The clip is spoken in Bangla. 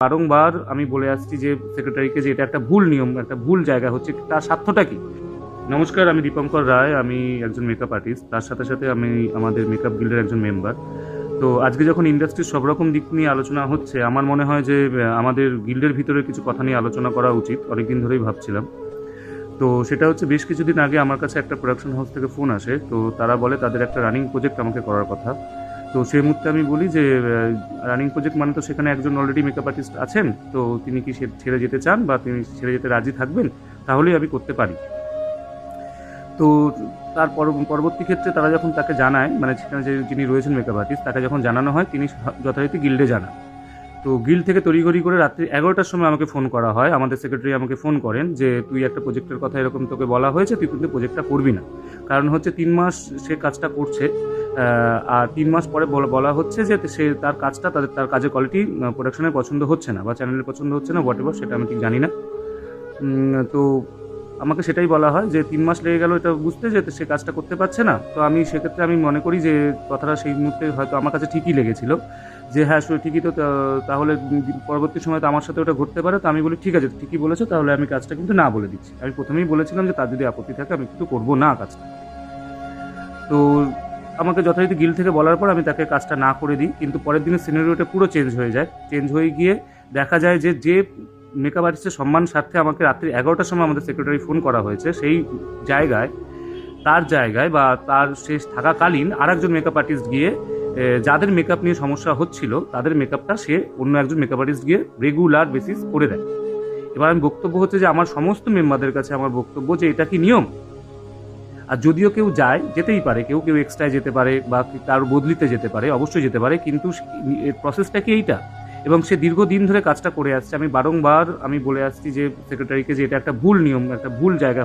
বারংবার আমি বলে আসছি যে সেক্রেটারিকে যে এটা একটা ভুল নিয়ম, একটা ভুল জায়গা হচ্ছে, তার স্বার্থটা কি? নমস্কার, আমি দীপঙ্কর রায়, আমি একজন মেকআপ আর্টিস্ট, তার সাথে সাথে আমি আমাদের মেকআপ গিল্ডের একজন মেম্বার। তো আজকে যখন ইন্ডাস্ট্রির সব রকম দিক নিয়ে আলোচনা হচ্ছে, আমার মনে হয় যে আমাদের গিল্ডের ভিতরে কিছু কথা নিয়ে আলোচনা করা উচিত। অনেকদিন ধরেই ভাবছিলাম। তো সেটা হচ্ছে, বেশ কিছুদিন আগে আমার কাছে একটা প্রোডাকশন হাউস থেকে ফোন আসে। তো তারা বলে তাদের একটা রানিং প্রজেক্ট আমাকে করার কথা। তো সেই মুহূর্তে আমি বলি যে রানিং প্রজেক্ট মানে তো সেখানে একজন অলরেডি মেকআপ আর্টিস্ট আছেন, তো তিনি কি ছেড়ে যেতে চান বা তিনি ছেড়ে যেতে রাজি থাকবেন, তাহলেই আমি করতে পারি। তো তার পরবর্তী ক্ষেত্রে তারা যখন তাকে জানায়, মানে সেখানে যিনি রয়েছেন মেকআপ আর্টিস্ট, তাকে যখন জানানো হয়, তিনি যথারীতি গিল্ডে জানান। তো গিল্ড থেকে তড়িঘড়ি করে রাত্রি 11টার সময় আমাকে ফোন করা হয়। আমাদের সেক্রেটারি আমাকে ফোন করেন যে তুই একটা প্রজেক্টের কথা এরকম তোকে বলা হয়েছে, তুই কিন্তু প্রজেক্টটা করবি না। কারণ হচ্ছে 3 মাস সে কাজটা করছে, আর 3 মাস পরে বলা হচ্ছে যে সে তার কাজটা তার কাজের কোয়ালিটি প্রোডাকশনের পছন্দ হচ্ছে না বা চ্যানেলের পছন্দ হচ্ছে না, হোয়াট এভার, সেটা আমি ঠিক জানি না। তো আমাকে সেটাই বলা হয় যে 3 মাস লেগে গেল এটা বুঝতে, যে সে কাজটা করতে পারছে না। তো আমি সেক্ষেত্রে আমি মনে করি যে কথাটা সেই মুহূর্তে হয়তো আমার কাছে ঠিকই লেগেছিল, যে হ্যাঁ ঠিকই তো, তাহলে পরবর্তী সময় তো আমার সাথে ওটা ঘটতে পারে। তো আমি বলি ঠিক আছে, ঠিকই বলেছো, তাহলে আমি কাজটা কিন্তু না বলে দিচ্ছি। আমি প্রথমেই বলেছিলাম যে তার যদি আপত্তি থাকে আমি কিন্তু করবো না কাজটা। তো আমাকে যথারীতি গিল্ড থেকে বলার পর আমি তাকে কাজটা না করে দিই। কিন্তু পরের দিনের সিনারিওটা পুরো চেঞ্জ হয়ে যায়। চেঞ্জ হয়ে গিয়ে দেখা যায় যে মেকআপ আর্টিস্টের সম্মান স্বার্থে আমাকে রাত্রি 11টার সময় আমাদের সেক্রেটারি ফোন করা হয়েছে, সেই জায়গায় বা তার শেষ থাকাকালীন আরেকজন মেকআপ আর্টিস্ট গিয়ে যাদের মেকআপ নিয়ে সমস্যা হচ্ছিল তাদের মেকআপটা সে অন্য একজন মেকআপ আর্টিস্ট গিয়ে রেগুলার বেসিস করে দেয়। এবার আমি বক্তব্য হচ্ছে যে আমার সমস্ত মেম্বারদের কাছে আমার বক্তব্য যে এটা কি নিয়ম? আর যদিও কেউ যেতেই পারে, কেউ এক্সট্রায় যেতে পারে বা তার বদলিতে যেতে পারে, অবশ্যই যেতে পারে, কিন্তু প্রসেসটা কি এইটা? এবং সে দীর্ঘদিন ধরে কাজটা করে আসছে। আমি বারংবার বলে আসছি যে সেক্রেটারিকে যে এটা একটা ভুল নিয়ম, একটা ভুল জায়গা।